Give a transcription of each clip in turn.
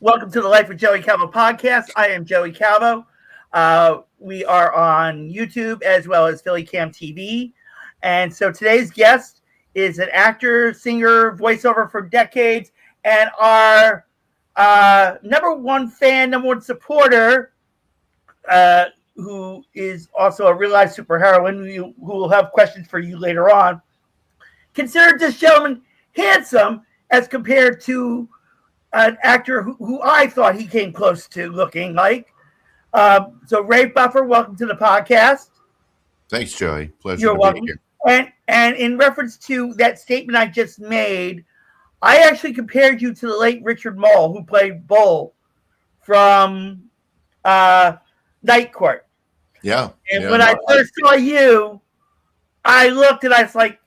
Welcome to the Life with Joey Calvo podcast. I am Joey Calvo. We are on YouTube as well as PhillyCAM TV. And so today's guest is an actor, singer, voiceover for decades, and our number one fan, number one supporter, who is also a real-life superheroine who will have questions for you later on. Considered this gentleman handsome as compared to an actor who I thought he came close to looking like. So Ray Buffer, welcome to the podcast. Thanks, Joey. Pleasure You're to welcome. be here. And in reference to that statement I just made, I actually compared you to the late Richard Mole, who played Bull from Night Court. Yeah. And when I first saw you, I looked and I was like,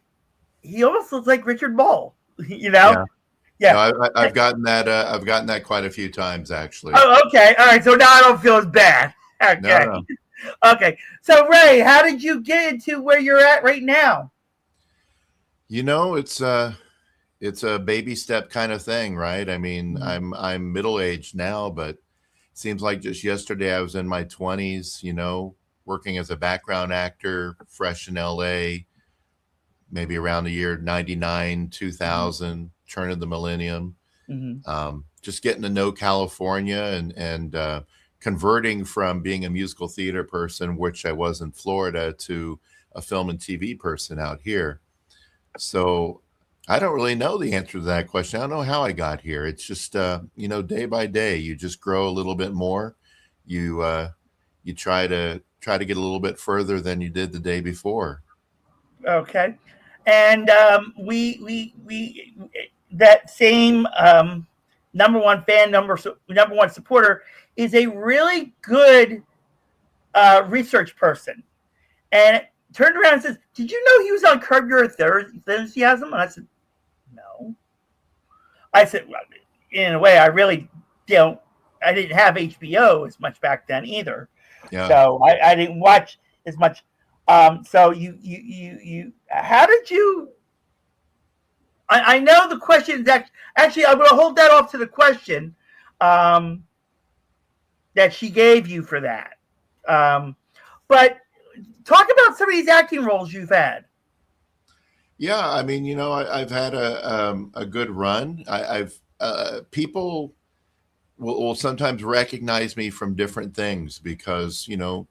he almost looks like Richard Mole, you know? Yeah. No, I've gotten that. I've gotten that quite a few times, actually. Oh, okay. All right. So now I don't feel as bad. Okay. No. Okay. So Ray, how did you get into where you're at right now? You know, it's a baby step kind of thing, right? I mean, I'm middle-aged now, but it seems like just yesterday I was in my 20s, you know, working as a background actor, fresh in LA, maybe around the year 99, 2000, turn of the millennium. Just getting to know California and converting from being a musical theater person, which I was in Florida, to a film and TV person out here. So I don't really know the answer to that question. I don't know how I got here. It's just, you know, day by day, you just grow a little bit more. You try to get a little bit further than you did the day before. Okay. And we that same number one fan, number one supporter is a really good research person. And turned around and says, "Did you know he was on Curb Your Enthusiasm?" And I said, "No." I said, well, in a way, I really don't. I didn't have HBO as much back then either, so I didn't watch as much. So you how did you? I know the question is actually I'm going to hold that off to the question that she gave you for that. But talk about some of these acting roles you've had. Yeah, I mean, you know, I've had a good run. I've people will sometimes recognize me from different things because, you know,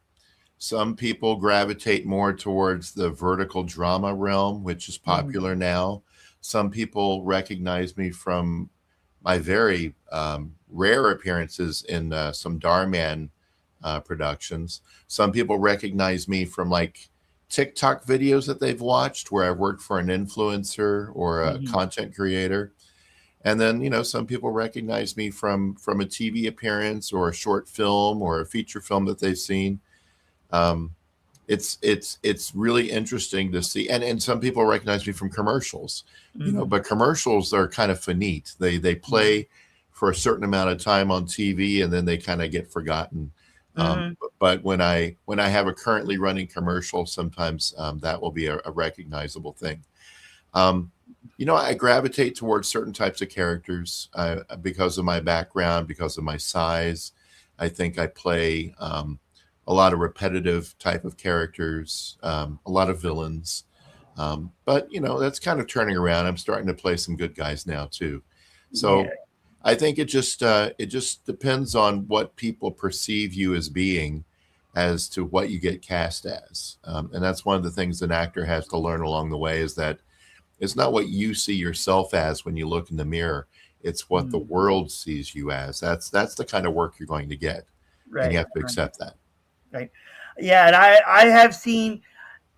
some people gravitate more towards the vertical drama realm, which is popular now. Some people recognize me from my very rare appearances in some Darman productions. Some people recognize me from like TikTok videos that they've watched where I've worked for an influencer or a content creator. And then, you know, some people recognize me from a TV appearance or a short film or a feature film that they've seen. It's really interesting to see. And some people recognize me from commercials, you know, but commercials are kind of finite. They play for a certain amount of time on TV and then they kind of get forgotten. But when I have a currently running commercial, sometimes that will be a recognizable thing. You know, I gravitate towards certain types of characters because of my background, because of my size. I think I play a lot of repetitive type of characters, a lot of villains. But, you know, that's kind of turning around. I'm starting to play some good guys now, too. So I think it just depends on what people perceive you as being as to what you get cast as. And that's one of the things an actor has to learn along the way is that it's not what you see yourself as when you look in the mirror. It's what the world sees you as. That's the kind of work you're going to get. Right. And you have to accept that. Right. Yeah. And I have seen,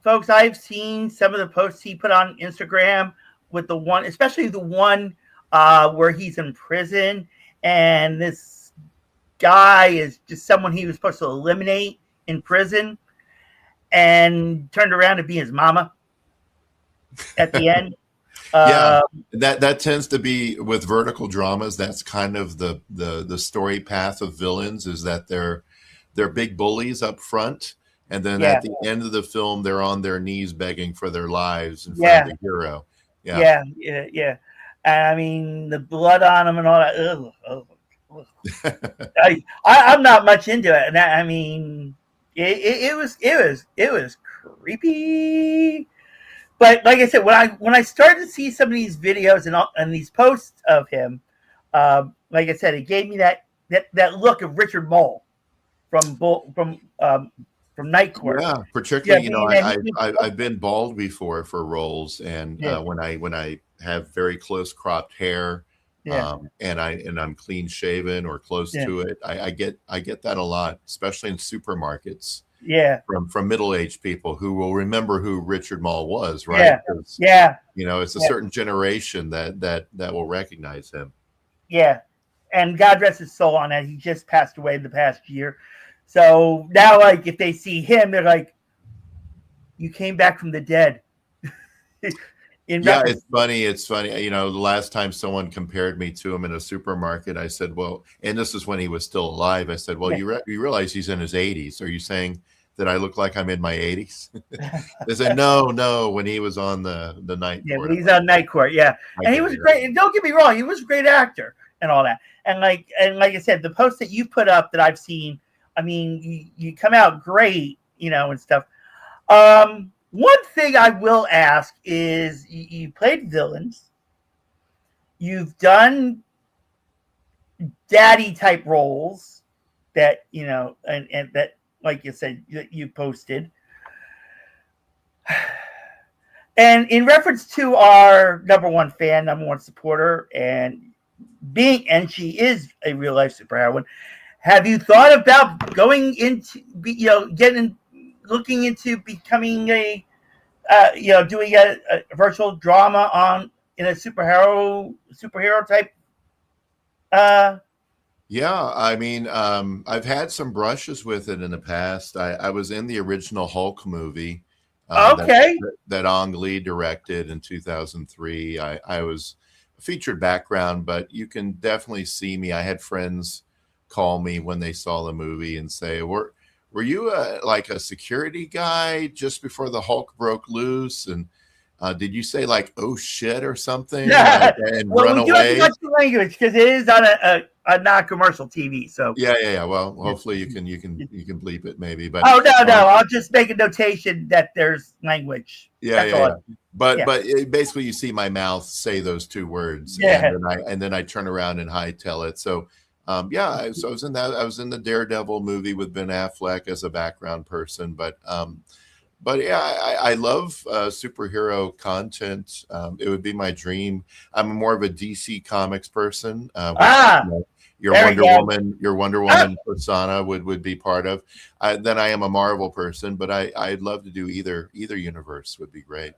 folks, I've seen some of the posts he put on Instagram with the one, especially the one where he's in prison and this guy is just someone he was supposed to eliminate in prison and turned around to be his mama at the end. That tends to be with vertical dramas. That's kind of the story path of villains is that they're big bullies up front. And then at the end of the film, they're on their knees begging for their lives in front of the hero. Yeah. I mean, the blood on them and all that. Ugh. I'm not much into it, and I mean, it was creepy. But like I said, when I started to see some of these videos and these posts of him, like I said, it gave me that look of Richard Mole from Night Court. Yeah, Yeah, particularly, being that I've been bald before for roles, and yeah, when I have very close cropped hair, yeah, and I'm clean shaven or close yeah, to it, I get that a lot, especially in supermarkets yeah, from middle aged people who will remember who Richard Mall was, right? yeah, Because yeah, it's a yeah, certain generation that will recognize him. yeah. And God rest his soul on that. He just passed away the past year. So now, like, if they see him, they're like, "You came back from the dead." In Yeah, reference, it's funny. It's funny. The last time someone compared me to him in a supermarket, I said, "Well," and this is when he was still alive. I said, "Well, yeah, you realize he's in his 80s. Are you saying that I look like I'm in my 80s?" They said, "No, no." When he was on the night yeah. court, When he's on Night Court, yeah, I and he get was it. great. And don't get me wrong, he was a great actor and all that. And like I said, the post that you put up that I've seen, I mean, you come out great, and stuff. One thing I will ask is you played villains. You've done daddy type roles that, and that, like you said, you posted. And in reference to our number one fan, number one supporter, and she is a real life superheroine. Have you thought about going into, looking into becoming doing a virtual drama in a superhero type? Uh, Yeah, I mean, I've had some brushes with it in the past. I was in the original Hulk movie, that okay, that Ang Lee directed in 2003. I was a featured background, but you can definitely see me. I had friends call me when they saw the movie and say, "Were you like a security guy just before the Hulk broke loose? And did you say like 'oh shit' or something like and well, run we do have to away?" watch the language because it is on a non-commercial TV. So, Yeah, yeah, yeah. Well, yeah. hopefully you can bleep it maybe, but Oh no, um, no, I'll just make a notation that there's language. yeah, That's yeah, all. yeah. But Yeah, basically you see my mouth say those two words, and yeah. then I turn around and hightail it. So yeah, so I was in the Daredevil movie with Ben Affleck as a background person, but yeah, I love superhero content. It would be my dream. I'm more of a DC Comics person, which Ah, your there we Wonder go. Woman, your Wonder Ah, Woman persona would be part of. Then I am a Marvel person, but I'd love to do either universe would be great.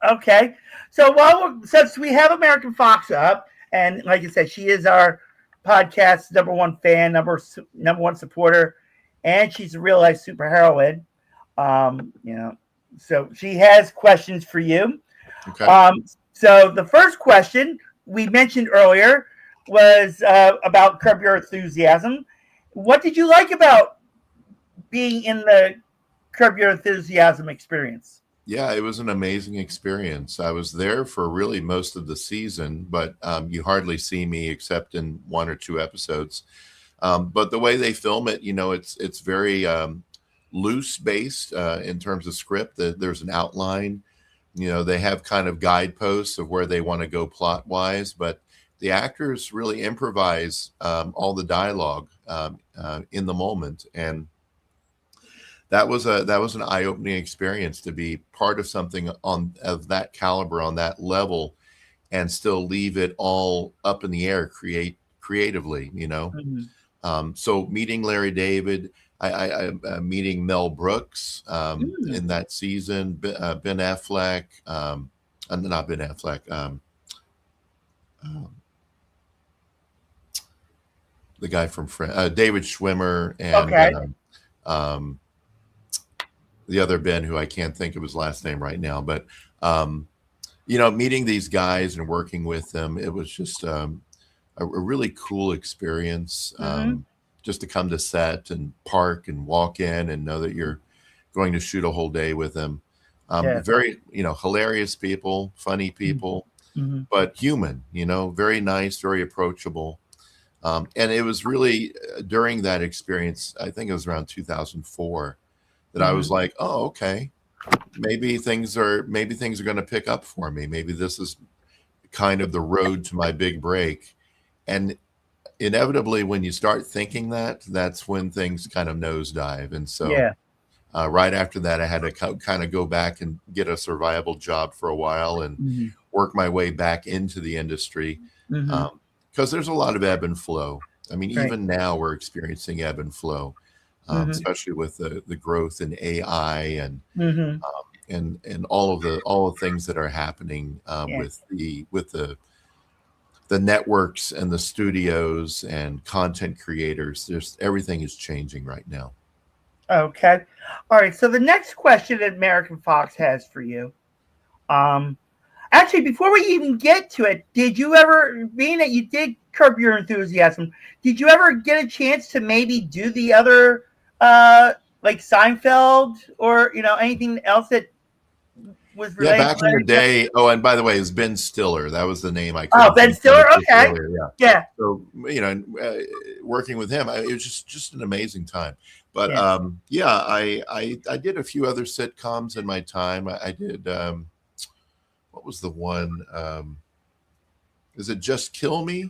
okay. So since we have American Fox up, and like I said, she is our podcast number one fan, number one supporter, and she's a real life superheroine. Um, you know, so she has questions for you. Okay. Um, so the first question we mentioned earlier was about Curb Your Enthusiasm. What did you like about being in the Curb Your Enthusiasm experience? Yeah, it was an amazing experience. I was there for really most of the season, but you hardly see me except in one or two episodes. But the way they film it, it's very loose based in terms of script. There's an outline. They have kind of guideposts of where they want to go plot wise, but the actors really improvise all the dialogue in the moment, and that was an eye opening experience to be part of something on of that caliber on that level, and still leave it all up in the air, creatively. Mhm. So meeting Larry David, meeting Mel Brooks Mm. in that season, Ben Affleck, not Ben Affleck, um, the guy from David Schwimmer, and Okay. um, the other Ben, who I can't think of his last name right now, but um, meeting these guys and working with them, it was just a really cool experience. Hmm. Just to come to set and park and walk in and know that you're going to shoot a whole day with them. Yeah. Very, hilarious people, funny people, Hmm. but human. Very nice, very approachable. And it was really during that experience, I think it was around 2004, that I Mhm. was like, oh, okay, maybe things are going to pick up for me. Maybe this is kind of the road to my big break. And inevitably, when you start thinking that, that's when things kind of nosedive. And so Yeah. right after that, I had to kind of go back and get a survival job for a while and Mhm. work my way back into the industry, Mhm. because there's a lot of ebb and flow. I mean, Right. even now we're experiencing ebb and flow, Mhm. especially with the growth in AI Mhm. and all the things that are happening, Yeah. with the networks and the studios and content creators. There's everything is changing right now. Okay. All right. So the next question that American Fox has for you. Um, Actually, before we even get to it, did you ever, being that you did Curb Your Enthusiasm, did you ever get a chance to maybe do the other, like Seinfeld or anything else that was Yeah, related back to in the that? day. Oh, and by the way, it's Ben Stiller. That was the name I Oh, couldn't Ben think of Stiller. it just Okay. earlier. Yeah. Yeah. So working with him, it was just an amazing time. But Yeah. yeah, I did a few other sitcoms in my time. I did what was the one? Is it Just Kill Me?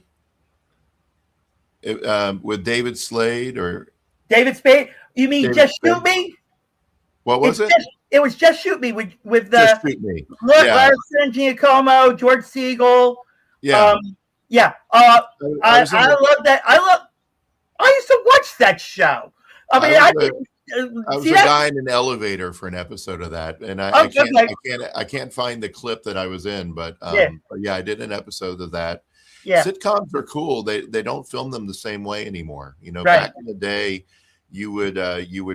With David Slade or David Spade. You mean David Just Shoot Spade? Me? What It's was it? just. It was Just Shoot Me with Just Shoot Me. Yeah, Larson Giacomo, George Siegel. yeah. Um, yeah. I was in I the love that. I used to watch that show. I I mean, was I the didn't I was see a that. guy in an elevator for an episode of that, and I, Oh, I can't okay. I can't I can't find the clip that I was in, Yeah, but yeah, I did an episode of that. yeah, Sitcoms are cool. They don't film them the same way anymore. right. Back in the day, you would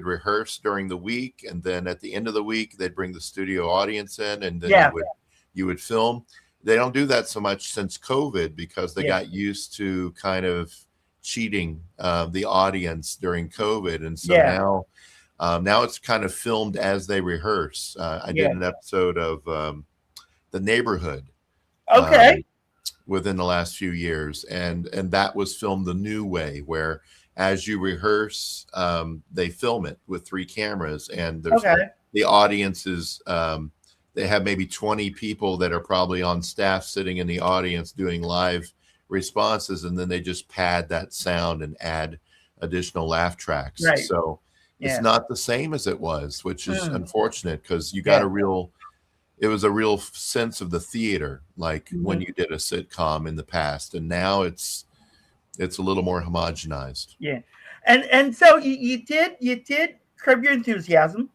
rehearse during the week, and then at the end of the week, they'd bring the studio audience in, and then you Yeah, would you would film. They don't do that so much since COVID because they yeah, got used to kind of cheating the audience during COVID, and so yeah, now it's kind of filmed as they rehearse. I did yeah. an episode of The Neighborhood Okay. um, within the last few years, and that was filmed the new way, where as you rehearse, they film it with three cameras, and there's Okay. the audience is they have maybe 20 people that are probably on staff sitting in the audience doing live responses, and then they just pad that sound and add additional laugh tracks. Right. So it's Yeah. not the same as it was, which is Mm, unfortunate because yeah. it was a real sense of the theater, like when Mhm. you did a sitcom in the past, and now it's a little more homogenized. Yeah. And so you did Curb Your Enthusiasm.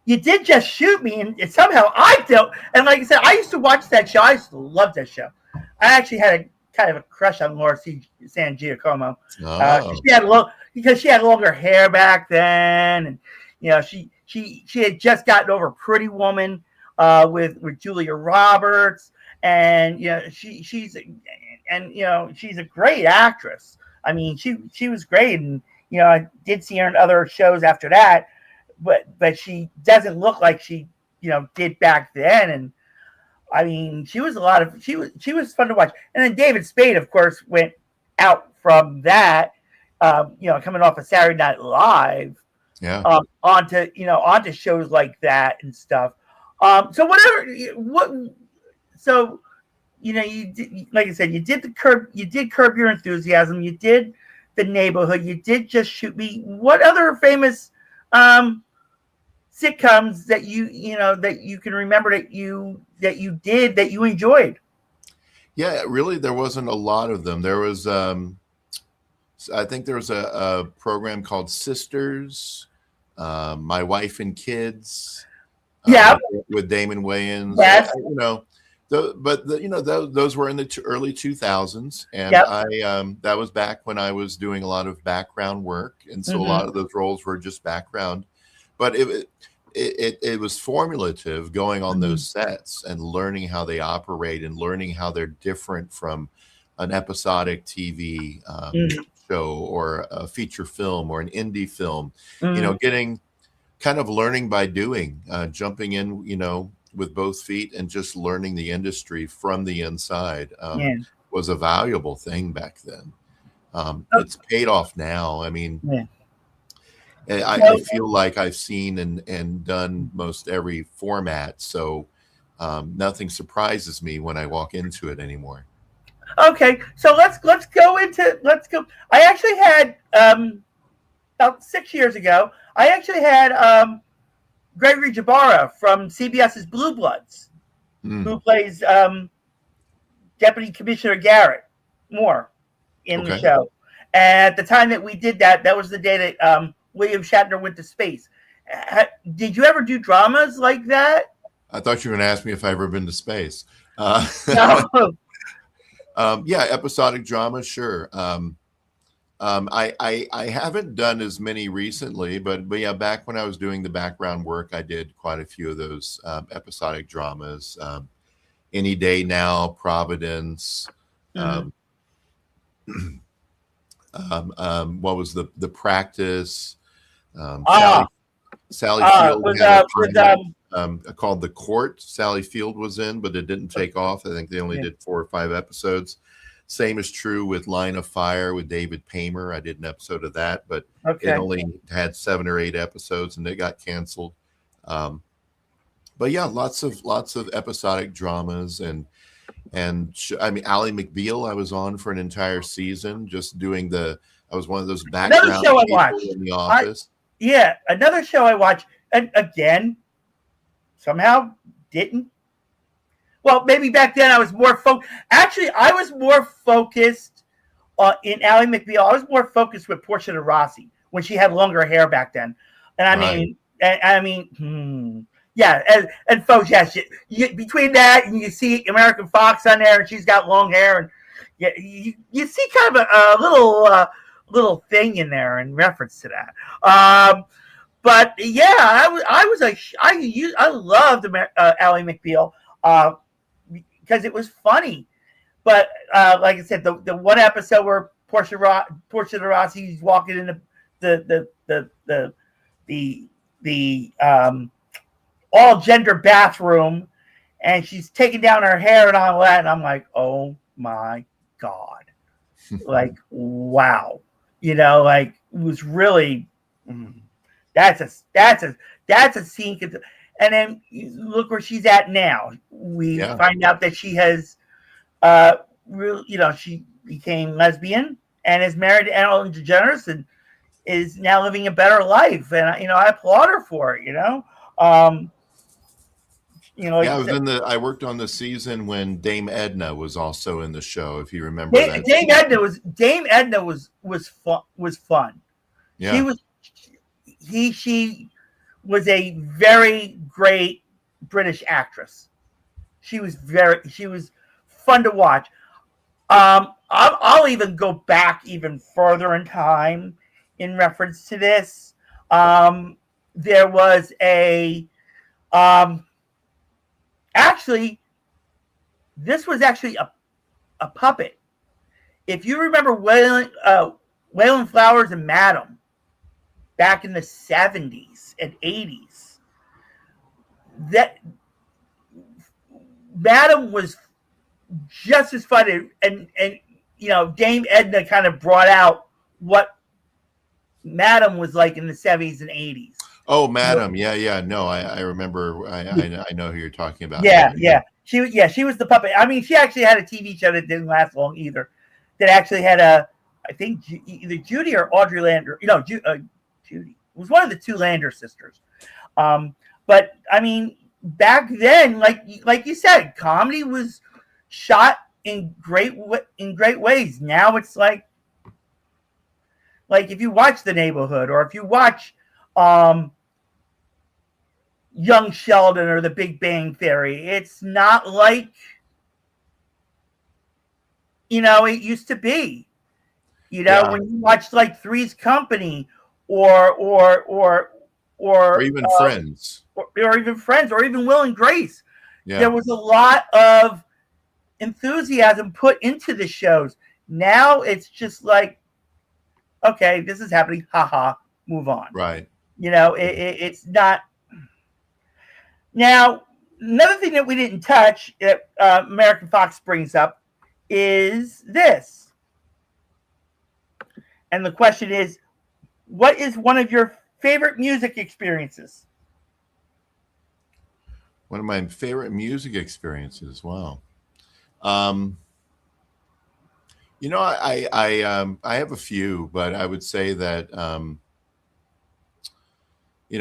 You did Just Shoot Me, and somehow I don't. And like I said, I used to watch that show. I used to love that show. I actually had a kind of a crush on San Giacomo. Oh, She had because she had longer hair back then, and she had just gotten over Pretty Woman with Julia Roberts, and she's a great actress. I mean, she was great, and I did see her in other shows after that, but she doesn't look like she did back then. And I mean, she was fun to watch. And then David Spade, of course, went out from that, coming off of Saturday Night Live, yeah. onto shows like that and stuff. So whatever, what, so you did, like I said, you did Curb Your Enthusiasm, you did The Neighborhood, you did Just Shoot Me. What other famous um, sitcoms that you can remember that you did that you enjoyed? Yeah, really, there wasn't a lot of them. There was, I think there was a program called Sisters, My Wife and Kids, Yeah. with Damon Wayans. Yes. Those were in the early 2000s, and Yep. that was back when I was doing a lot of background work, and so a Hmm. lot of those roles were just background. But it was formulative going on Hmm. those sets and learning how they operate and learning how they're different from an episodic TV Hmm. show or a feature film or an indie film. Hmm. Getting kind of learning by doing, jumping in, with both feet and just learning the industry from the inside Yeah. was a valuable thing back then. It's paid off now. I mean, Yeah. I feel like I've seen and done most every format, so nothing surprises me when I walk into it anymore. Okay, so let's go. I actually had about 6 years ago. I actually had Gregory Jabara from CBS's Blue Bloods, who plays Deputy Commissioner Garrett Moore in the Okay. show. And at the time that we did that, that was the day that William Shatner went to space. Did you ever do dramas like that? I thought you were going to ask me if I've ever been to space. No. Yeah, episodic drama, sure. I haven't done as many recently, but yeah, back when I was doing the background work, I did quite a few of those episodic dramas. Any Day Now, Providence. Mhm. What was the Practice? Um, Ah, Sally Sally Field with had a with pilot called The Court. Sally Field was in, but it didn't take off. I think they only yeah. did 4 or 5 episodes. Same is true with Line of Fire with David Paymer. I did an episode of that, but it Okay. only had 7 or 8 episodes, and it got canceled. But yeah, lots of episodic dramas I mean, Ally McBeal. I was on for an entire season, just doing I was one of those Another background show I people watched. in the office. Yeah, another show I watched, and again, somehow didn't. Well, maybe back then I was more focused. Actually, I was more focused in Ally McBeal. I was more focused with Portia de Rossi when she had longer hair back then. And Right. yeah, and folks, yes, between that and you see American Fox on there, and she's got long hair, and you see kind of a little thing in there in reference to that. But yeah, I loved Ally McBeal because it was funny. But like I said, the one episode where Portia de Rossi's walking in the all gender bathroom, and she's taking down her hair and all that, and I'm like, oh my god, like wow, like it was really. That's a scene. And then look where she's at now. We Yeah. find out that she has, she became lesbian and is married to Ellen DeGeneres and is now living a better life. And I applaud her for it. Like I worked on the season when Dame Edna was also in the show. If you remember that. Dame Edna was fun. Yeah. She was a very great British actress. She was fun to watch. I'll even go back even further in time in reference to this. There was this was actually a puppet. If you remember Waylon Flowers and Madam back in the 70s and 80s, that Madam was just as fun, and Dame Edna kind of brought out what Madam was like in the 70s and 80s. Oh, Madam, yeah. No, I remember. I know who you're talking about. Yeah. She was the puppet. I mean, she actually had a TV show that didn't last long either. That actually had I think either Judy or Audrey Lander. Judy. It was one of the 2 Lander sisters. But I mean, back then, like you said, comedy was shot in great ways. Now it's like if you watch The Neighborhood or if you watch Young Sheldon or The Big Bang Theory, it's not like it used to be. When you watch like Three's Company or even Friends, or even Friends, or even Will and Grace, yeah. There was a lot of enthusiasm put into the shows. Now it's just like, okay, this is happening, haha, move on. Right. It's not. Now, another thing that we didn't touch that American Fox brings up is this. And the question is, what is one of your favorite music experiences? One of my favorite music experiences. Wow. Um, I have a few, but I would say that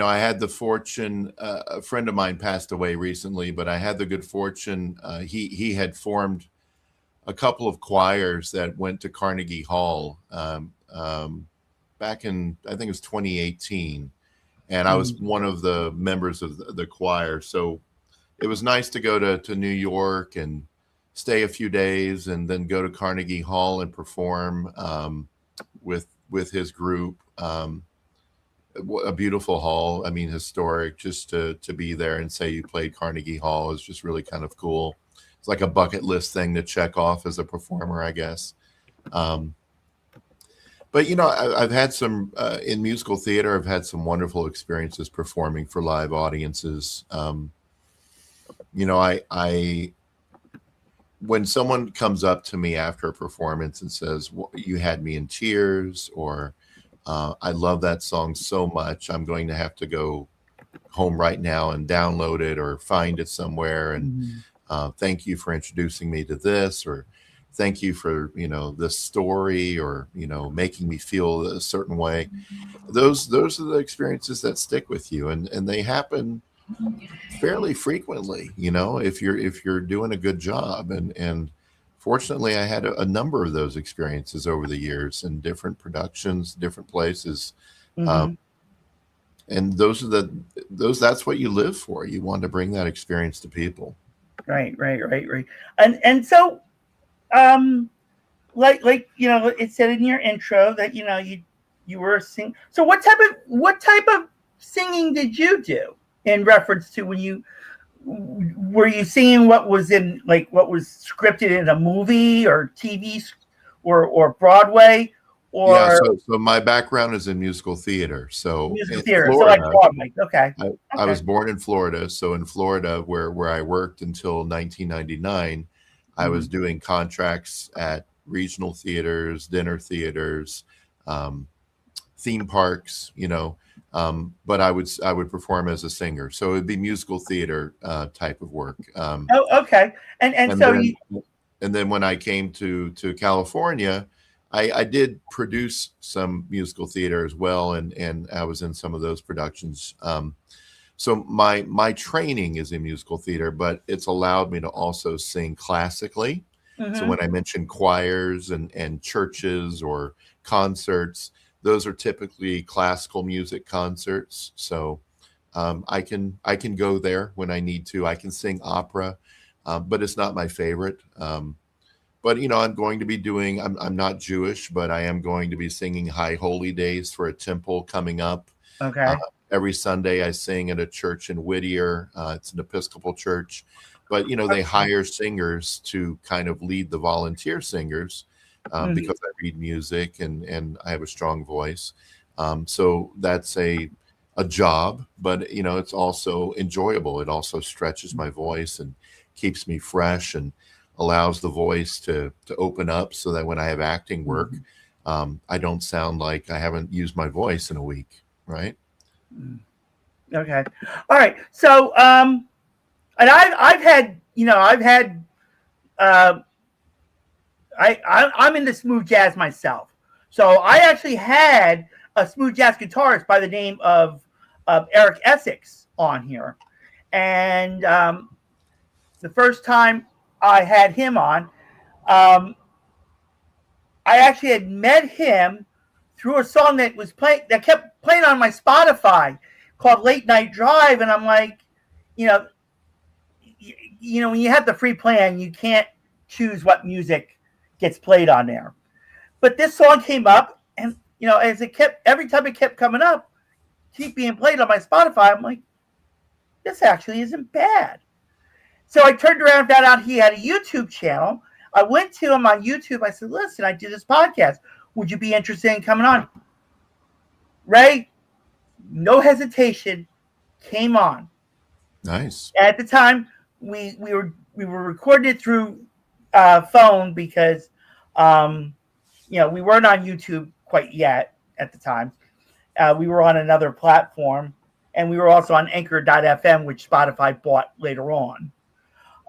I had the fortune. A friend of mine passed away recently, but I had the good fortune. He had formed a couple of choirs that went to Carnegie Hall back in, I think it was 2018, and I was Mm. one of the members of the choir. So it was nice to go to New York and stay a few days, and then go to Carnegie Hall and perform with his group. A beautiful hall. I mean, historic. Just to be there and say you played Carnegie Hall is just really kind of cool. It's like a bucket list thing to check off as a performer, I guess. But I've had some in musical theater. I've had some wonderful experiences performing for live audiences. I when someone comes up to me after a performance and says, "You had me in tears," or "I love that song so much, I'm going to have to go home right now and download it or find it somewhere," and Mhm. thank you for introducing me to this, or thank you for this story, or making me feel a certain way. Those are the experiences that stick with you, and they happen fairly frequently, if you're doing a good job. And fortunately, I had a number of those experiences over the years in different productions, different places. um, Mhm. and that's what you live for. You want to bring that experience to people. Right, right, right, right. And so, um, like it said in your intro that you were a sing. So what type of singing did you do in reference to when you were you singing what was in like what was scripted in a movie or TV or Broadway Yeah, or so my background is in musical theater. So musical in theater? So like Florida, Broadway. Okay, I okay. was born in Florida. So in Florida, where I worked until 1999, I was Mhm. doing contracts at regional theaters, dinner theaters, um, theme parks, but I would perform as a singer. So it'd be musical theater type of work. Oh, okay. And And so then you. when I came to California, I did produce some musical theater as well, and I was in some of those productions. So my training is in musical theater, but it's allowed me to also sing classically. So Mhm. when I mention choirs and churches or concerts, those are typically classical music concerts. So I can go there when I need to. I can sing opera, but it's not my favorite. But I'm going to be doing. I'm not Jewish, but I am going to be singing High Holy Days for a temple coming up. Uh, Okay. every Sunday I sing at a church in Whittier. It's an Episcopal church, but they hire singers to kind of lead the volunteer singers, Mhm. because I read music and I have a strong voice. So that's a job, but it's also enjoyable. It also stretches my voice and keeps me fresh and allows the voice to open up so that when I have acting work, Mhm. I don't sound like I haven't used my voice in a week, right? Mhm. Okay. All right. So, and I've had uh, I'm into smooth jazz myself. So I actually had a smooth jazz guitarist by the name of Eric Essex on here, and the first time I had him on, um, I actually had met him through a song that kept playing on my Spotify called Late Night Drive, and I'm like, you know, when you have the free plan, you can't choose what music gets played on there. But this song came up, and as it kept every time it kept coming up, keep being played on my Spotify. I'm like, this actually isn't bad. So I turned around and found out he had a YouTube channel. I went to him on YouTube. I said, listen, I do this podcast. Would you be interested in coming on? Ray, no hesitation, came on. Nice. At the time, we were recording it through phone because we weren't on YouTube quite yet at the time. We were on another platform, and we were also on Anchor.fm, which Spotify bought later on.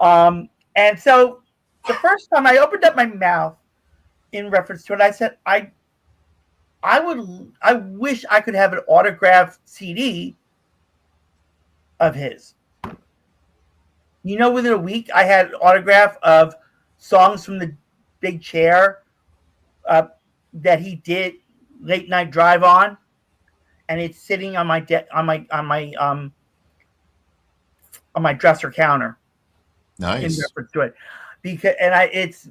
And so the first time I opened up my mouth in reference to it, I said, I wish I could have an autographed CD of his. Within a week, I had an autograph of songs from the Big Chair that he did Late Night Drive on, and it's sitting on my dresser counter. Nice. In reference to it, it's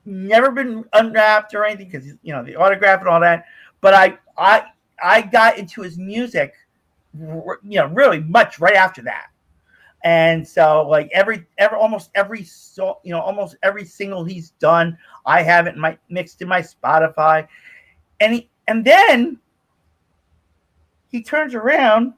never been unwrapped or anything because the autograph and all that. But I got into his music, really much right after that. And so, like almost every single he's done, I have it mixed in my Spotify, and then he turns around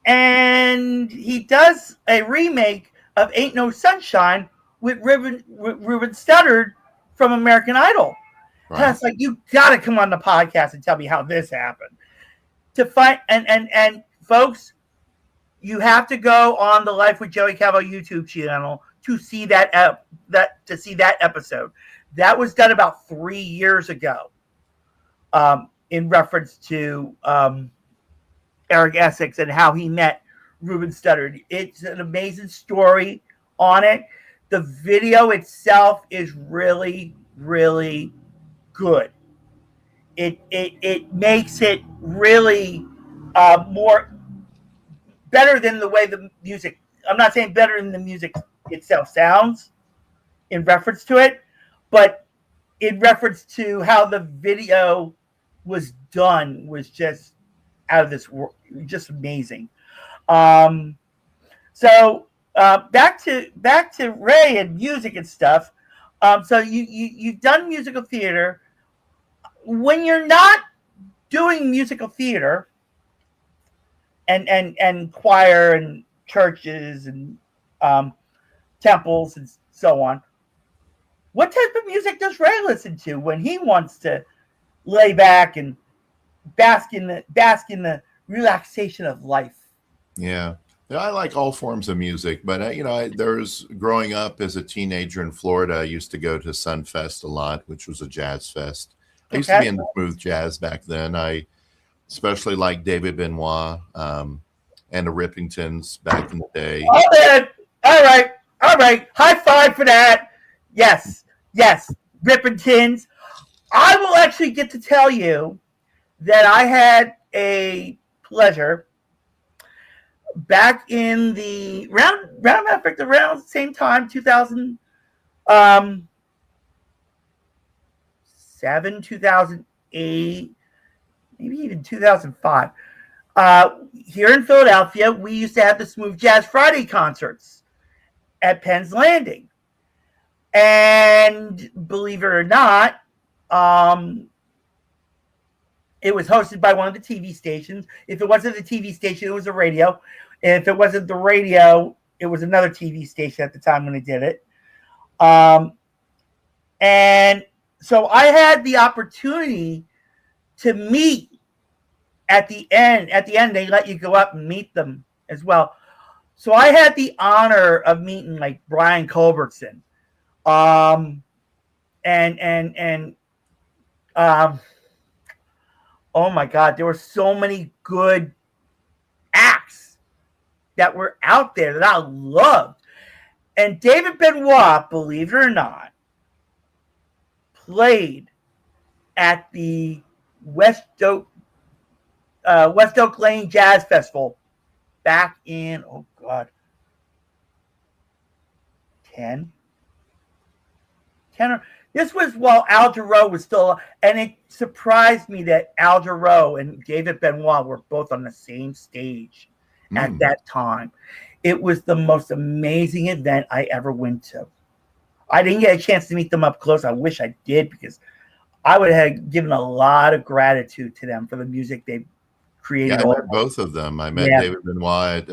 and he does a remake of "Ain't No Sunshine" with Ruben Studdard from American Idol. Right. And I was like, you got to come on the podcast and tell me how this happened. To find and folks, you have to go on the Life with Joey Calvo YouTube channel to see that episode. That was done about 3 years ago, in reference to Eric Essex and how he met Ruben Studdard. It's an amazing story on it. The video itself is really, really good. It makes it really more better than the way the music. I'm not saying better than the music itself sounds in reference to it, but in reference to how the video was done was just out of this world, just amazing. So back to Ray and music and stuff. So you've done musical theater. When you're not doing musical theater and choir and churches and temples and so on, what type of music does Ray listen to when he wants to lay back and bask in the relaxation of life? Yeah, I like all forms of music, but there's growing up as a teenager in Florida, I used to go to Sunfest a lot, which was a jazz fest. I used to be into smooth jazz back then. I especially like David Benoit and the Rippingtons back in the day. Oh, man. All right. High five for that. Yes, Rippingtons. I will actually get to tell you that I had a pleasure back in the around the same time, 2007, 2008, maybe even 2005. Here in Philadelphia, we used to have the Smooth Jazz Friday concerts at Penn's Landing. And believe it or not, it was hosted by one of the TV stations. If it wasn't the TV station, it was the radio. And if it wasn't the radio, it was another TV station at the time when they did it. And so I had the opportunity to meet at the end. At the end, they let you go up and meet them as well. So I had the honor of meeting like Brian Culbertson. Oh my God, there were so many good acts that were out there that I loved. And David Benoit, believe it or not, played at the West Oak Lane Jazz Festival back in, 10. This was while Al Jarreau was still, and it surprised me that Al Jarreau and David Benoit were both on the same stage at that time. It was the most amazing event I ever went to. I didn't get a chance to meet them up close. I wish I did, because I would have given a lot of gratitude to them for the music they created. Yeah, I met both of them. I met David Benoit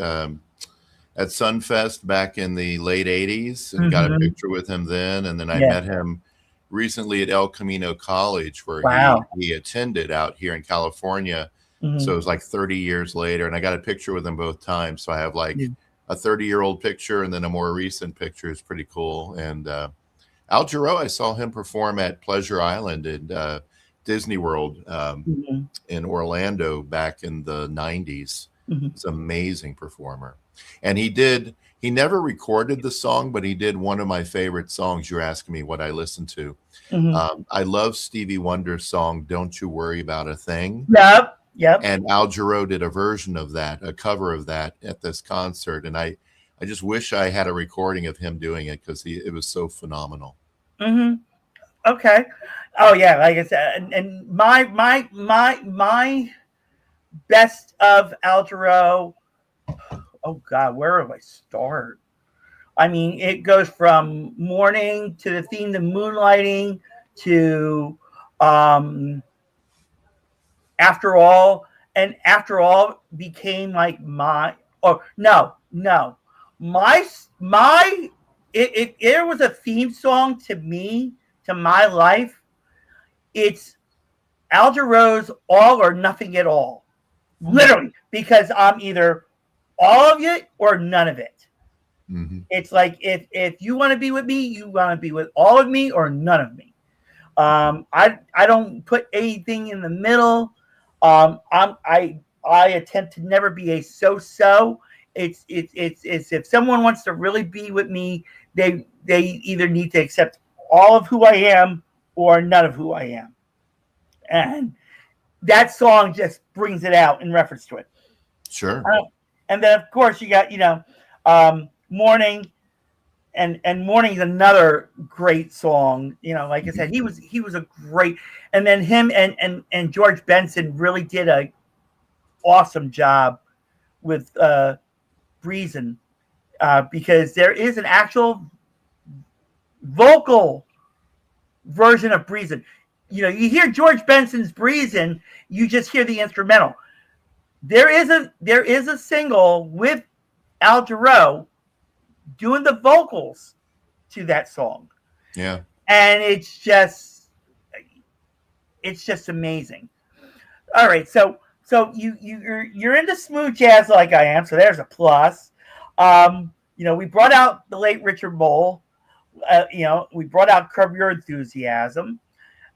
at Sunfest back in the late 80s and got a picture with him then. And then I met him recently at El Camino College, where Wow. he attended out here in California. Mhm. So it was like 30 years later, and I got a picture with him both times. So I have like Yeah. a 30-year-old picture and then a more recent picture. It's pretty cool. And Al Jarreau, I saw him perform at Pleasure Island in Disney World Mhm. in Orlando back in the 90s. Mhm. He's an amazing performer. And he never recorded the song, but he did one of my favorite songs. You're asking me what I listen to. Mhm. I love Stevie Wonder's song, Don't You Worry About a Thing. Yep. Yep. And Al Jarreau did a version of that, a cover of that at this concert. And I just wish I had a recording of him doing it because it was so phenomenal. Mhm. Okay. Oh yeah, like I said, and my best of Al Jarreau. Oh God, where do I start? I mean, it goes from Morning to the theme to Moonlighting to um, After All, and After All became like my, or no, my it there was a theme song to me, to my life. It's Al Jarreau's All or Nothing at All, literally, because I'm either all of it or none of it. Mm-hmm. It's like if you want to be with me, you want to be with all of me or none of me. I don't put anything in the middle. I attempt to never be a so. It's if someone wants to really be with me, they either need to accept all of who I am or none of who I am, and that song just brings it out in reference to it. Sure. And then of course you got Morning, and Morning is another great song. Like I said, he was a great, and then him and George Benson really did a awesome job with Breezin', because there is an actual vocal version of Breezin'. You hear George Benson's Breezin', you just hear the instrumental. There is a single with Al Jarreau doing the vocals to that song. Yeah. And it's just amazing. All right, so you're into smooth jazz like I am, so there's a plus. We brought out the late Richard Mole. We brought out Curb Your Enthusiasm.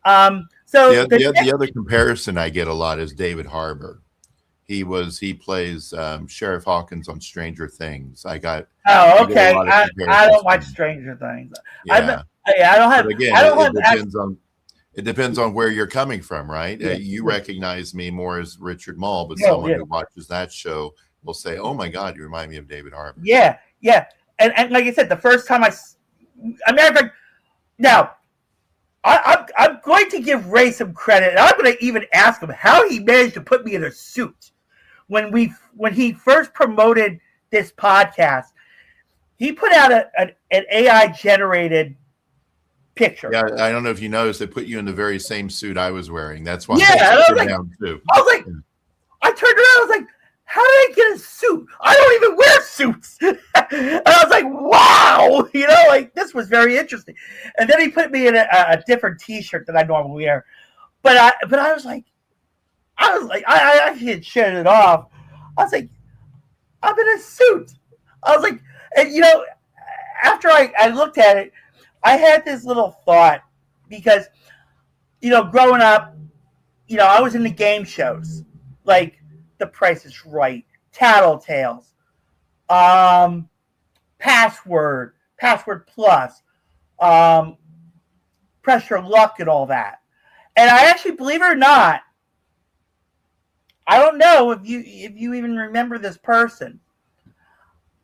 So the other comparison I get a lot is David Harbour. He plays Sheriff Hawkins on Stranger Things. Okay. I don't watch Stranger Things. Yeah. I don't have. But again, I don't it depends on where you're coming from, right? Yeah, you recognize me more as Richard Mall, but Yeah, someone yeah. who watches that show will say, "Oh my God, you remind me of David Harbour." Yeah, and like I said, the first time now I'm going to give Ray some credit, and I'm going to even ask him how he managed to put me in a suit when he first promoted this podcast. He put out an AI generated picture. Yeah, I don't know if you noticed, they put you in the very same suit I was wearing. That's why Yeah, I took it down too. I was like, I turned around, I was like, how did I get a suit? I don't even wear suits. And I was like, wow, like this was very interesting. And then he put me in a different T-shirt than I normally wear. But I was like, I had shut it off. I was like, I'm in a suit. I was like, and after I looked at it, I had this little thought because, growing up, I was in the game shows like The Price is Right, Tattletales, Password Plus, Press Your Luck, and all that. And I actually, believe it or not, I don't know if you even remember this person.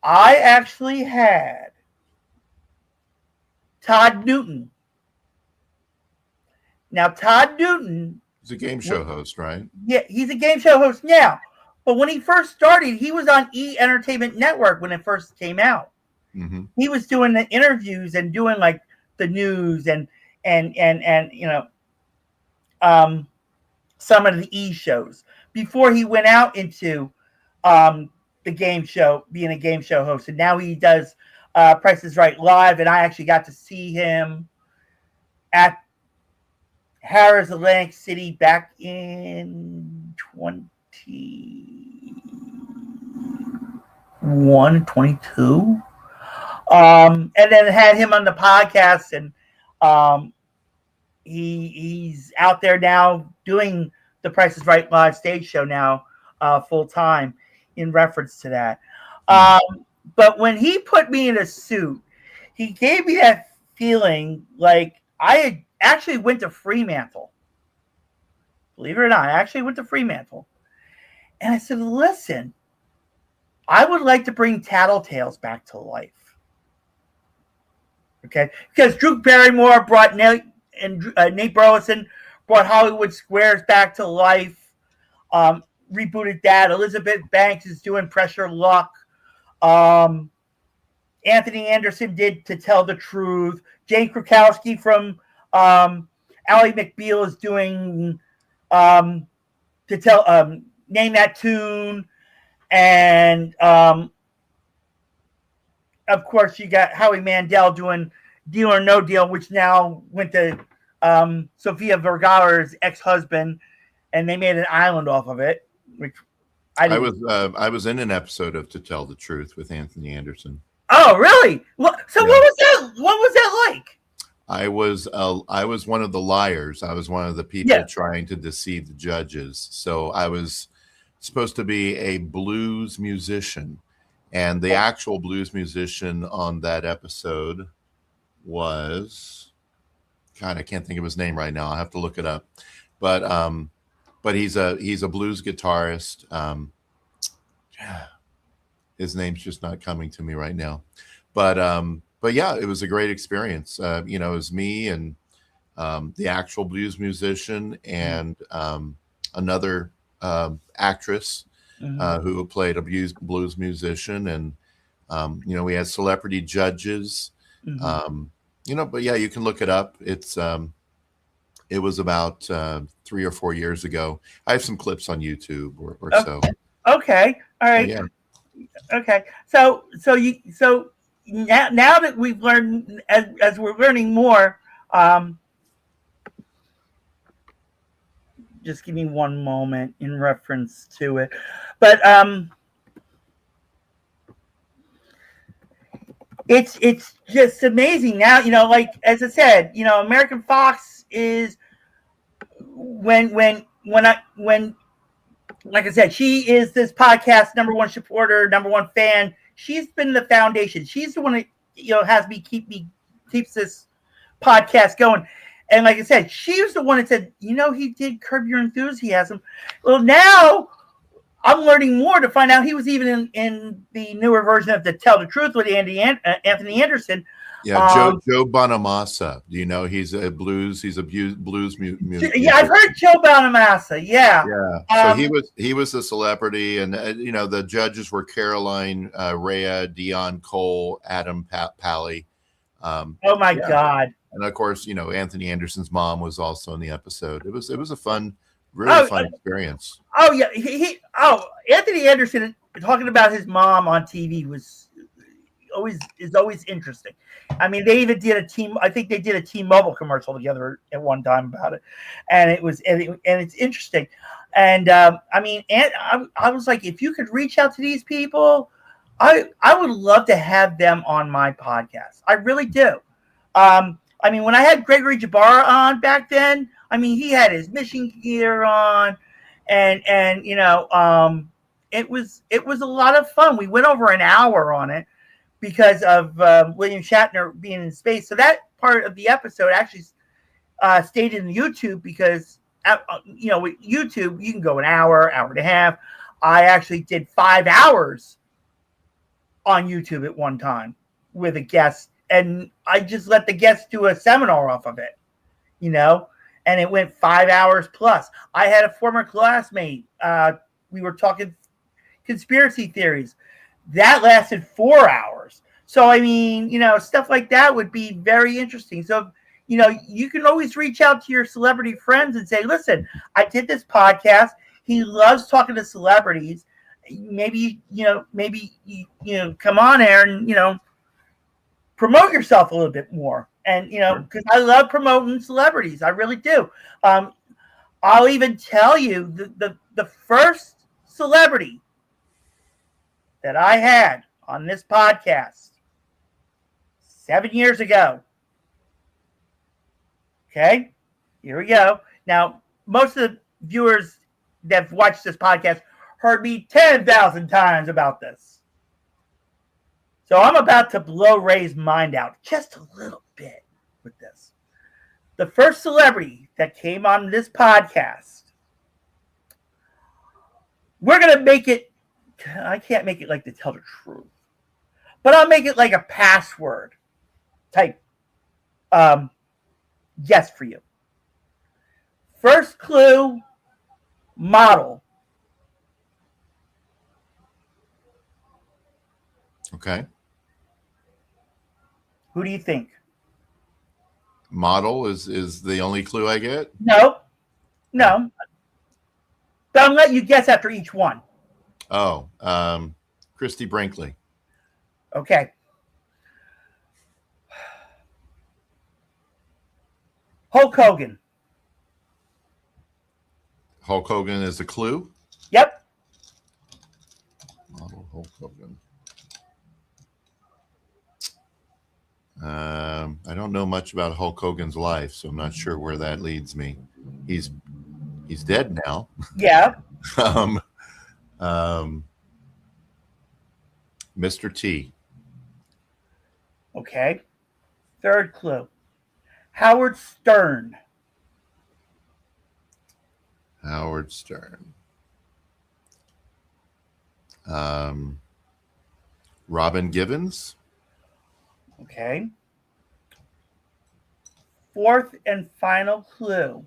I actually had Todd Newton. Now, Todd Newton, he's a game show host, right? Yeah, he's a game show host now. But when he first started, he was on E! Entertainment Network when it first came out. Mm-hmm. He was doing the interviews and doing like the news and some of the E! shows before he went out into the game show, being a game show host. And now he does Price is Right Live, and I actually got to see him at Harrah's Atlantic City back in 22. And then had him on the podcast, and he's out there now doing the Price is Right live stage show now full time in reference to that. But when he put me in a suit, he gave me that feeling like I had actually went to Fremantle. Believe it or not, I actually went to Fremantle. And I said, listen, I would like to bring Tattletales back to life. Okay? Because Drew Barrymore brought Nate Burleson brought Hollywood Squares back to life. Rebooted that. Elizabeth Banks is doing Pressure Luck. Anthony Anderson did To Tell the Truth. Jane Krakowski from Ally McBeal is doing Name That Tune. And of course, you got Howie Mandel doing Deal or No Deal, which now went to Sofia Vergara's ex-husband, and they made an island off of it. Which I was in an episode of To Tell the Truth with Anthony Anderson. Oh, really? What was that? What was that like? I was one of the liars. I was one of the people trying to deceive the judges. So I was supposed to be a blues musician, and the actual blues musician on that episode was, God, I can't think of his name right now. I have to look it up. But he's a blues guitarist. His name's just not coming to me right now. But yeah, it was a great experience. It was me and the actual blues musician and another actress who played a blues musician, and we had celebrity judges. But yeah, you can look it up. It was about 3 or 4 years ago. I have some clips on YouTube or so. Okay, all right. Yeah. Okay, so now that we've learned, as we're learning more, just give me one moment in reference to it, but it's just amazing now. Like as I said, American Fox is when like I said, she is this podcast #1 supporter, #1 fan. She's been the foundation. She's the one that has me keeps this podcast going. And like I said, she was the one that said, he did Curb Your Enthusiasm. Well, now I'm learning more to find out he was even in the newer version of the Tell the Truth with Anthony Anderson. Yeah, Joe Bonamassa. Do you know he's a blues musician? Yeah, I've heard Joe Bonamassa. Yeah. Yeah. So he was a celebrity, and the judges were Caroline Rhea, Dion Cole, Adam Pally. Oh my God! And of course, Anthony Anderson's mom was also in the episode. It was a fun, really fun experience. Oh yeah, Anthony Anderson talking about his mom on TV is always interesting. I mean, they even did I think they did a T-Mobile commercial together at one time about it, and it's interesting. And I was like, if you could reach out to these people, I would love to have them on my podcast. I really do. When I had Gregory Jabara on back then, he had his mission gear on, and it was a lot of fun. We went over an hour on it, because of William Shatner being in space. So that part of the episode actually stayed in YouTube because, with YouTube, you can go an hour and a half. I actually did 5 hours on YouTube at one time with a guest, and I just let the guest do a seminar off of it, and it went 5 hours plus. I had a former classmate. We were talking conspiracy theories. That lasted 4 hours. So, stuff like that would be very interesting. So, you can always reach out to your celebrity friends and say, listen, I did this podcast. He loves talking to celebrities. Maybe come on air and, promote yourself a little bit more. And Sure. because I love promoting celebrities, I really do. I'll even tell you the first celebrity that I had on this podcast 7 years ago. Okay, here we go. Now, most of the viewers that have watched this podcast heard me 10,000 times about this. So I'm about to blow Ray's mind out just a little bit with this. The first celebrity that came on this podcast, we're going to make it, I can't make it like to tell the truth, but I'll make it like a password type guess for you. First clue, model. Okay. Who do you think? Model is the only clue I get. No. But I'll let you guess after each one. Oh, Christy Brinkley. Okay. Hulk Hogan. Hulk Hogan is a clue. Yep. Model Hulk Hogan. I don't know much about Hulk Hogan's life, so I'm not sure where that leads me. He's dead now. Yeah. Mr. T. Okay. Third clue. Howard Stern. Howard Stern. Robin Givens. Okay. Fourth and final clue.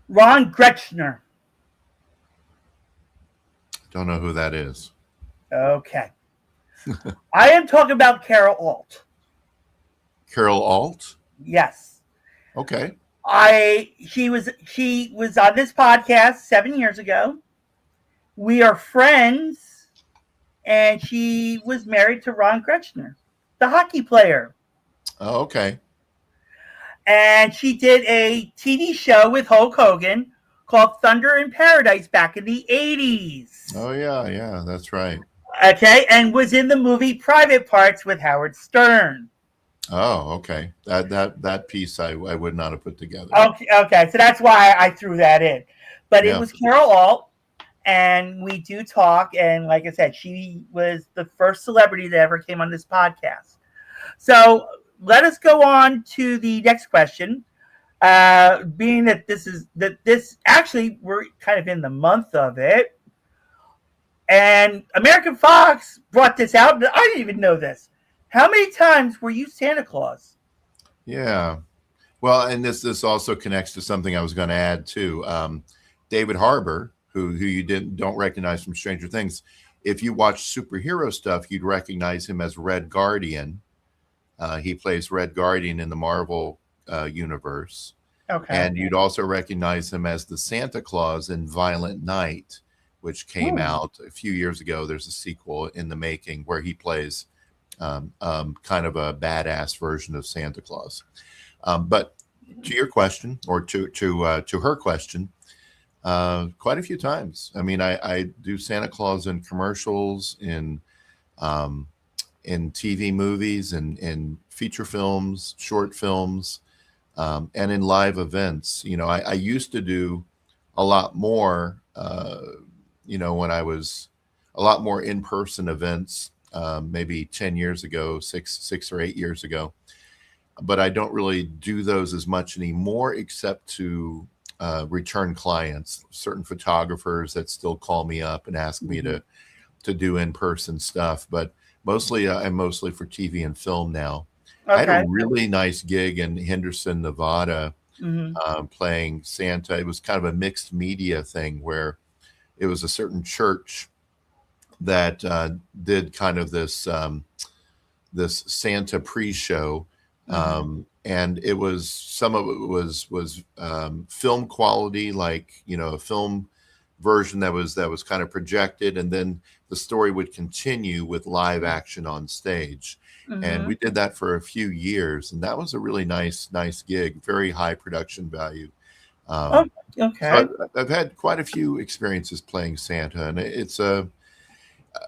Ron Gretschner. Don't know who that is. Okay. I am talking about Carol Alt. Carol Alt. Yes. Okay. She was on this podcast 7 years ago. We are friends, and she was married to Ron Gretschner, the hockey player. Oh, okay. And she did a TV show with Hulk Hogan called Thunder in Paradise back in the 80s. Oh, yeah, that's right. Okay, and was in the movie Private Parts with Howard Stern. Oh, okay. That piece I would not have put together. Okay, so that's why I threw that in. But Yeah. It was Carol Alt, and we do talk, and like I said, she was the first celebrity that ever came on this podcast. So let us go on to the next question. Being that this actually we're kind of in the month of it, and American Fox brought this out. I didn't even know this. How many times were you Santa Claus? Yeah. Well, and this also connects to something I was going to add too. David Harbour, who you don't recognize from Stranger Things. If you watch superhero stuff, you'd recognize him as Red Guardian. He plays Red Guardian in the Marvel universe. Okay. And you'd also recognize him as the Santa Claus in Violent Night, which came out a few years ago. There's a sequel in the making where he plays kind of a badass version of Santa Claus. But to your question, or to her question, quite a few times. I mean, I do Santa Claus in commercials, in TV movies, in feature films, short films, and in live events. I used to do a lot more, when I was a lot more in-person events, maybe 10 years ago, six or 8 years ago. But I don't really do those as much anymore, except to return clients, certain photographers that still call me up and ask me to do in-person stuff. But mostly, I'm mostly for TV and film now. Okay. I had a really nice gig in Henderson, Nevada, playing Santa. It was kind of a mixed media thing where it was a certain church that did kind of this this Santa pre-show. And it was, some of it was film quality, like, a film version that was kind of projected. And then the story would continue with live action on stage. And we did that for a few years, and that was a really nice gig, very high production value. Oh, okay. So I've had quite a few experiences playing Santa, and it's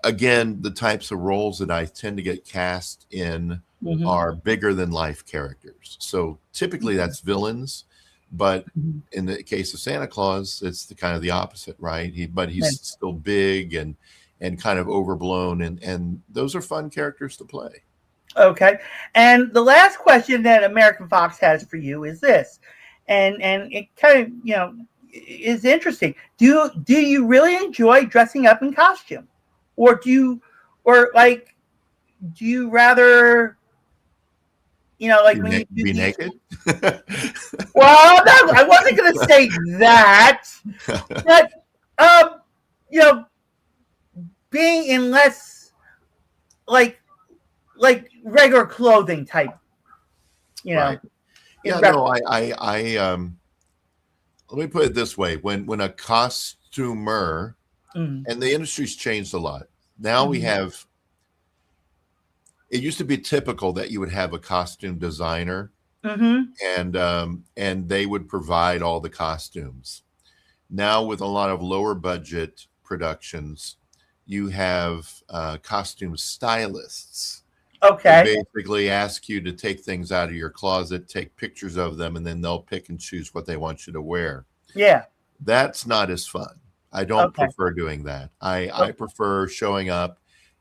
again, the types of roles that I tend to get cast in are bigger than life characters. So typically that's villains, but in the case of Santa Claus, it's the kind of the opposite, right? He's still big and kind of overblown, and those are fun characters to play. Okay. And the last question that American Fox has for you is this, and it kind of is interesting. Do you really enjoy dressing up in costume, or do you rather when you do Be these? naked? Well, no, I wasn't going to say that, but being in less like regular clothing type, Right. Yeah, no, I let me put it this way: when a costumer, and the industry's changed a lot. Now we have. It used to be typical that you would have a costume designer, and they would provide all the costumes. Now, with a lot of lower budget productions, you have costume stylists. Okay. They basically ask you to take things out of your closet, take pictures of them, and then they'll pick and choose what they want you to wear. Yeah. That's not as fun. I don't prefer doing that. I prefer showing up,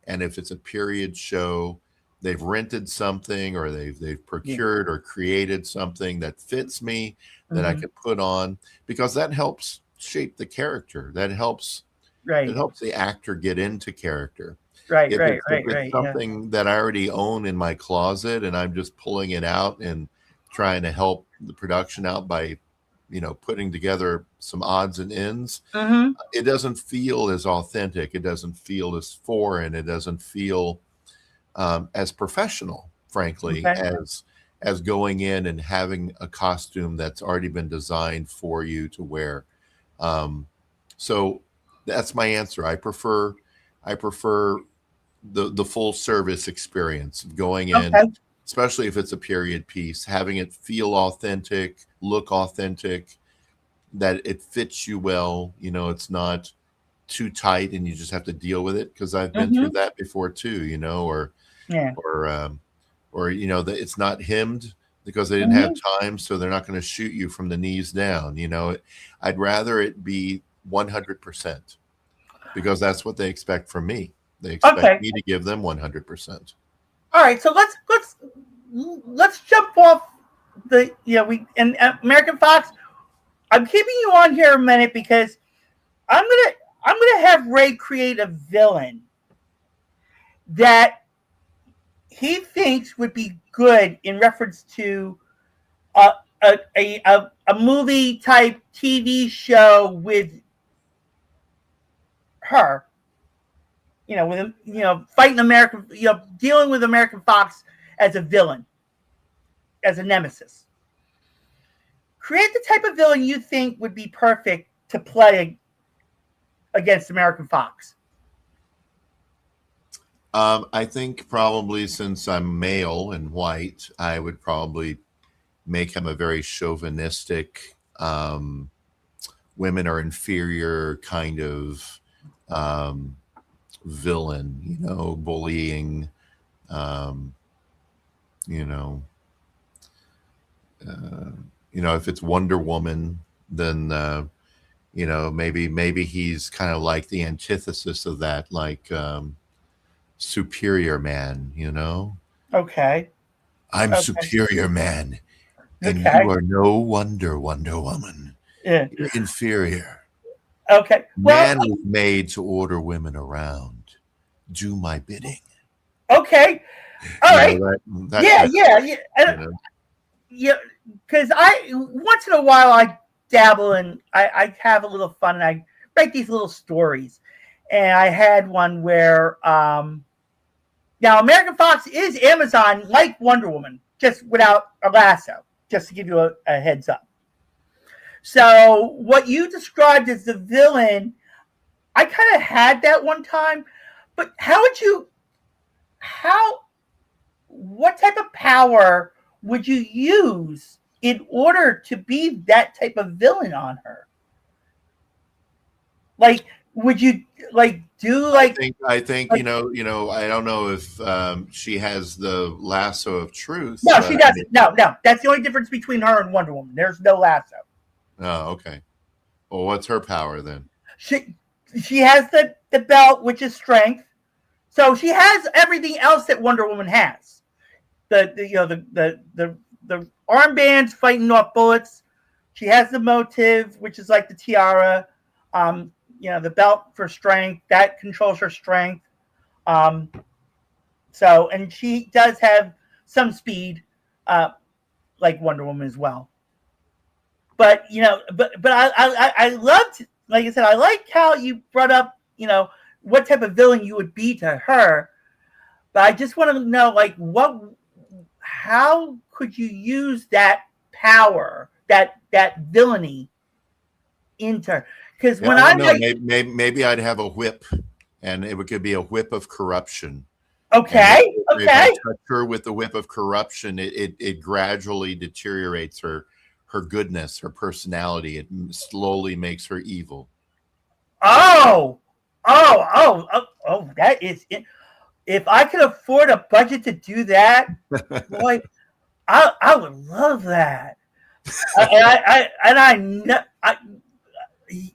and if it's a period show, they've rented something or they've procured or created something that fits me that I can put on, because that helps shape the character. That helps it helps the actor get into character. Right. If it's Right. something that I already own in my closet and I'm just pulling it out and trying to help the production out by putting together some odds and ends, it doesn't feel as authentic. It doesn't feel as foreign. It doesn't feel as professional, frankly, as going in and having a costume that's already been designed for you to wear. So that's my answer. I prefer the full service experience of going in, especially if it's a period piece, having it feel authentic, look authentic, that it fits you well. It's not too tight and you just have to deal with it, because I've been through that before too, or that it's not hemmed because they didn't have time, so they're not going to shoot you from the knees down. I'd rather it be 100%, because that's what they expect from me. They expect me to give them 100%. All right, so let's jump off the and American Fox. I'm keeping you on here a minute because I'm gonna have Ray create a villain that he thinks would be good in reference to a movie type TV show with her. With fighting American, dealing with American Fox as a villain, as a nemesis. Create the type of villain you think would be perfect to play against American Fox. I think probably, since I'm male and white, I would probably make him a very chauvinistic, women are inferior kind of villain, bullying, if it's Wonder Woman, then maybe he's kind of like the antithesis of that, like Superior Man. Okay. I'm Superior Man, and you are no Wonder Woman. Yeah. You're inferior. Okay. Man was made to order women around. Do my bidding. Okay. All right. Yeah. Because I once in a while I dabble and I have a little fun and I write these little stories. And I had one where now American Fox is Amazon like Wonder Woman, just without a lasso, just to give you a heads up. So what you described as the villain, I kind of had that one time, But what type of power would you use in order to be that type of villain on her? Like, would you do I think like I don't know if she has the lasso of truth, no, but she I mean, doesn't. No, no. That's the only difference between her and Wonder Woman. There's no lasso. oh, okay. Well, what's her power then? She she has the belt, which is strength. So she has everything else that Wonder Woman has. The armbands fighting off bullets. She has the motive, which is like the tiara. The belt for strength that controls her strength. Um, and she does have some speed, like Wonder Woman as well. But I loved, like I said, I like how you brought up, what type of villain you would be to her. But I just want to know, like, how could you use that power, that villainy into her? Because Yeah, when I don't I'm know. like, Maybe I'd have a whip, and it could be a whip of corruption. And okay, if I okay, touch her with the whip of corruption, it gradually deteriorates her goodness, her personality. It slowly makes her evil. oh, that is it. If I could afford a budget to do that, boy, I would love that.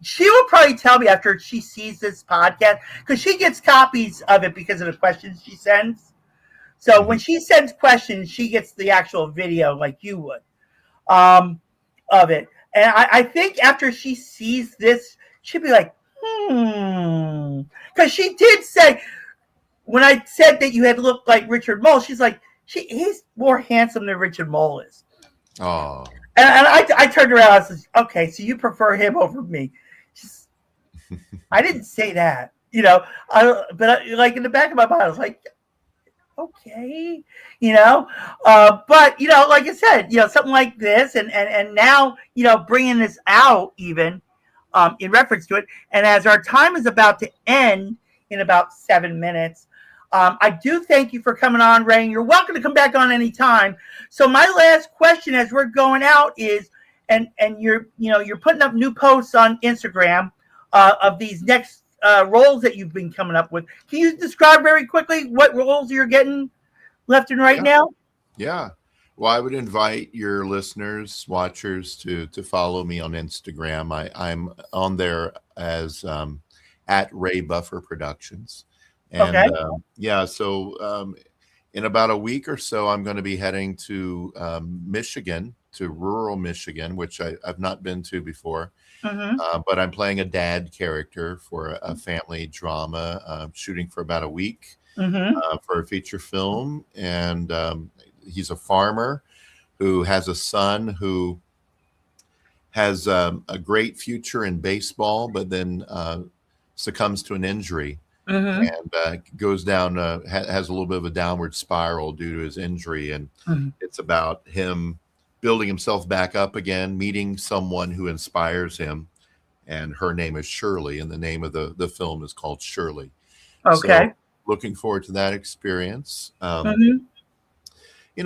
She will probably tell me after she sees this podcast, because she gets copies of it because of the questions she sends. So when she sends questions, she gets the actual video like you would, of it. And I think after she sees this, she'll be like, because she did say, when I said that you had looked like Richard Mole, she's like, he's more handsome than Richard Mole is. Oh, And I turned around and said, okay, so you prefer him over me. Just, I didn't say that, but like in the back of my mind, I was like, okay, but, like I said, something like this and now, bringing this out even in reference to it. And as our time is about to end in about 7 minutes, I do thank you for coming on, Ray. You're welcome to come back on anytime. So my last question as we're going out is, and you're putting up new posts on Instagram of these next roles that you've been coming up with. Can you describe very quickly what roles you're getting left and right yeah, now? yeah. Well, I would invite your listeners, watchers, to follow me on Instagram. I'm on there as at Ray Buffer Productions. Okay. And yeah, so in about a week or so, I'm going to be heading to Michigan, to rural Michigan, which I've not been to before. Mm-hmm. But I'm playing a dad character for a family drama, shooting for about a week Mm-hmm. for a feature film. And he's a farmer who has a son who has a great future in baseball, but then succumbs to an injury Mm-hmm. and goes down, has a little bit of a downward spiral due to his injury. And Mm-hmm. it's about him building himself back up again, meeting someone who inspires him. And her name is Shirley, and the name of the film is called Shirley. Okay. So looking forward to that experience. Mm-hmm.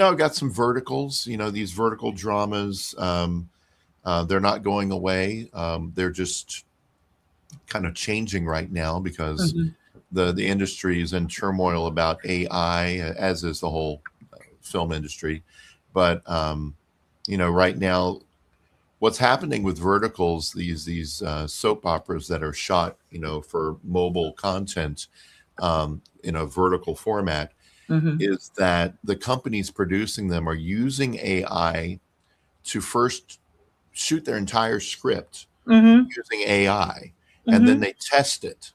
I've got some verticals, these vertical dramas. They're not going away. They're just kind of changing right now because Mm-hmm. the industry is in turmoil about AI, as is the whole film industry. But right now, what's happening with verticals, these soap operas that are shot, for mobile content in a vertical format, Mm-hmm. is that the companies producing them are using AI to first shoot their entire script Mm-hmm. using AI, and then Mm-hmm. they test it.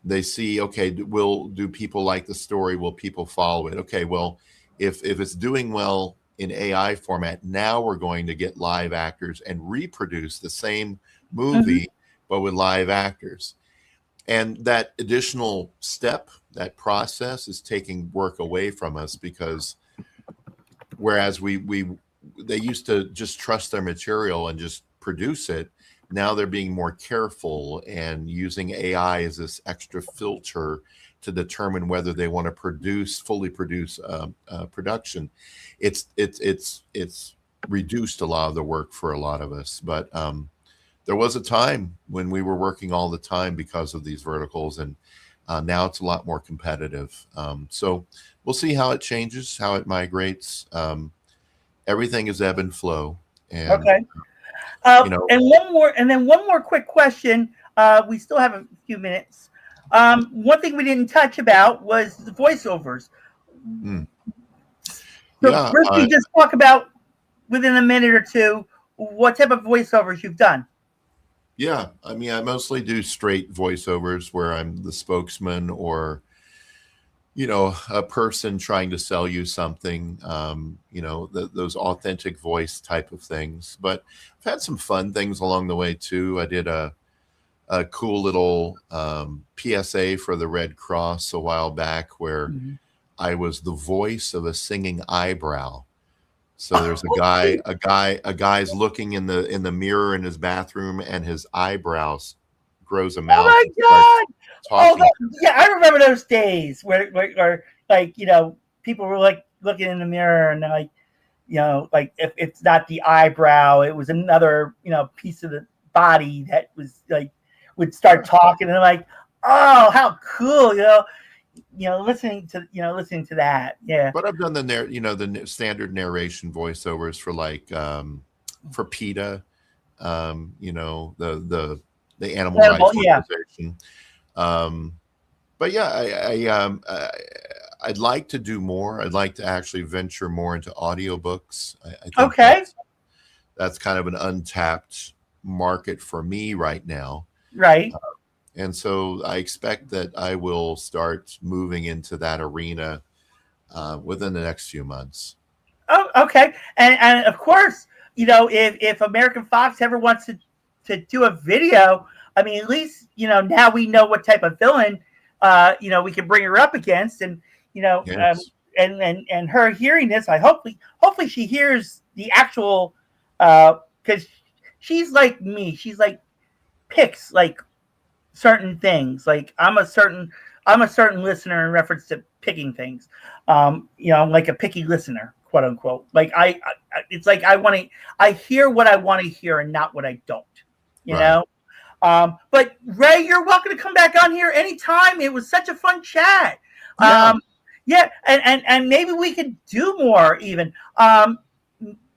They see, okay, do people like the story? Will people follow it? Okay, well, if it's doing well in AI format, now we're going to get live actors and reproduce the same Mm-hmm. movie, but with live actors. And that additional step, that process, is taking work away from us because whereas they used to just trust their material and just produce it, now they're being more careful and using AI as this extra filter to determine whether they want to fully produce production. It's reduced a lot of the work for a lot of us. But there was a time when we were working all the time because of these verticals, and now it's a lot more competitive. So we'll see how it changes, how it migrates. Everything is ebb and flow. And, Okay. you know, And one more quick question. We still have a few minutes. One thing we didn't touch about was the voiceovers. mm, So yeah, briefly, just talk about within a minute or two what type of voiceovers you've done. yeah. I mean, I mostly do straight voiceovers where I'm the spokesman, or a person trying to sell you something, those authentic voice type of things. But I've had some fun things along the way too. I did a cool little PSA for the Red Cross a while back where I was the voice of a singing eyebrow. So there's a guy's looking in the mirror in his bathroom, and his eyebrows grows a mouth. Oh my God! Talking. Yeah, I remember those days where like people were like looking in the mirror and like like if it's not the eyebrow, it was another piece of the body that was like would start talking, and I'm like, oh, how cool, listening to that. Yeah. But I've done the standard narration voiceovers for like for PETA, the animal rights organization. But yeah, I'd like to do more. I'd like to actually venture more into audiobooks. I think Okay. that's kind of an untapped market for me right now. Right. And so I expect that I will start moving into that arena within the next few months. Oh, okay. And of course, if American Fox ever wants to do a video, I mean, at least now we know what type of villain we can bring her up against, and Yes. and her hearing this, hopefully she hears the actual because she's like me. She's like picks like certain things. Like I'm a certain listener in reference to picking things. I'm like a picky listener, quote unquote. Like it's like I hear what I want to hear and not what I don't. You know. But Ray, you're welcome to come back on here anytime. It was such a fun chat. Yeah, and maybe we could do more even.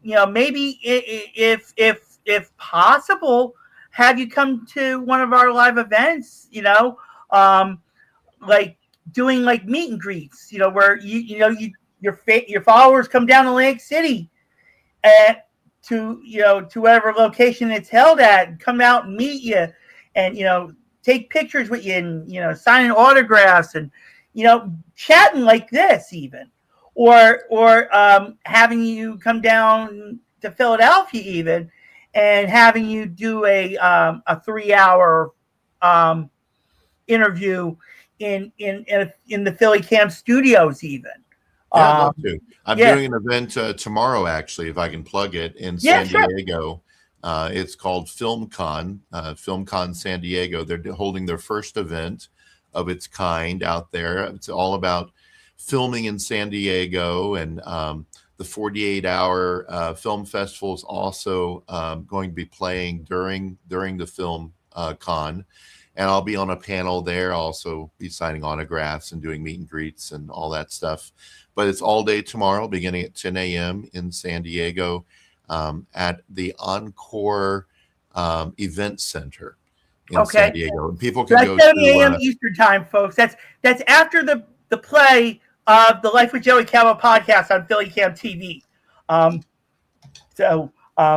Maybe if possible, have you come to one of our live events, like doing like meet and greets, where your followers come down to Lake City to whatever location it's held at, and come out and meet you and take pictures with you and signing autographs and chatting like this even, or having you come down to Philadelphia even and having you do a 3-hour interview in the PhillyCAM studios even. Yeah, I'd love to. I'm doing an event tomorrow, actually, if I can plug it, in San Diego. It's called FilmCon, FilmCon San Diego. They're holding their first event of its kind out there. It's all about filming in San Diego, and the 48-hour film festival is also going to be playing during the film con, and I'll be on a panel there. I'll also be signing autographs and doing meet and greets and all that stuff. But it's all day tomorrow, beginning at 10 a.m. in San Diego at the Encore Event Center in San Diego. And people can go 7 a.m. Eastern time, folks. That's after the play of the Life with Joey Calvo podcast on PhillyCAM TV.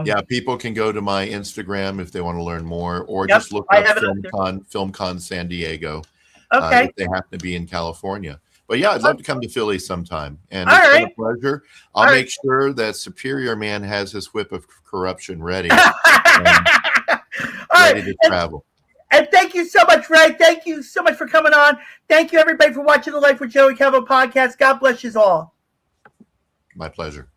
Yeah, people can go to my Instagram if they want to learn more, or just look up FilmCon San Diego if they happen to be in California. But yeah, I'd love to come to Philly sometime. And it's been a pleasure. I'll make sure that Superior Man has his whip of corruption ready. Ready to travel. And thank you so much, Ray. Thank you so much for coming on. Thank you, everybody, for watching the Life with Joey Calvo podcast. God bless you all. My pleasure.